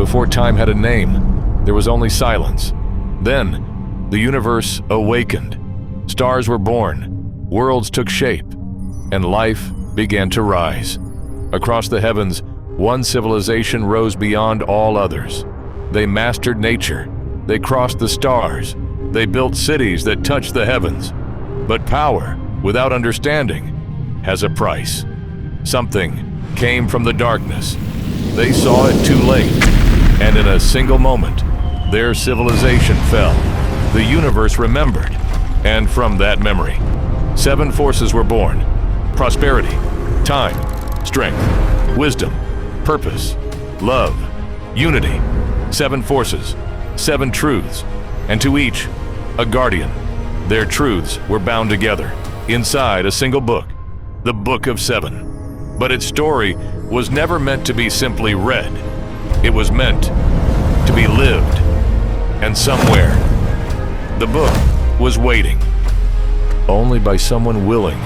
Before time had a name, there was only silence. Then, the universe awakened. Stars were born, worlds took shape, and life began to rise. Across the heavens, one civilization rose beyond all others. They mastered nature. They crossed the stars. They built cities that touched the heavens. But power, without understanding, has a price. Something came from the darkness. They saw it too late, and in a single moment, their civilization fell. The universe remembered, and from that memory, 7 forces were born: prosperity, time, strength, wisdom, purpose, love, unity. 7 forces, 7 truths, and to each, a guardian. Their truths were bound together inside a single book, the Book of 7. But its story was never meant to be simply read. It was meant to be lived. And somewhere, the book was waiting, only by someone willing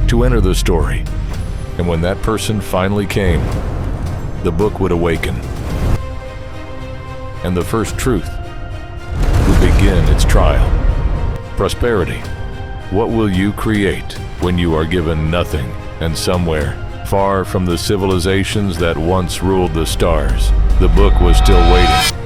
to enter the story. And when that person finally came, the book would awaken. And the first truth would begin its trial. Prosperity. What will you create when you are given nothing and somewhere, far from the civilizations that once ruled the stars, the book was still waiting?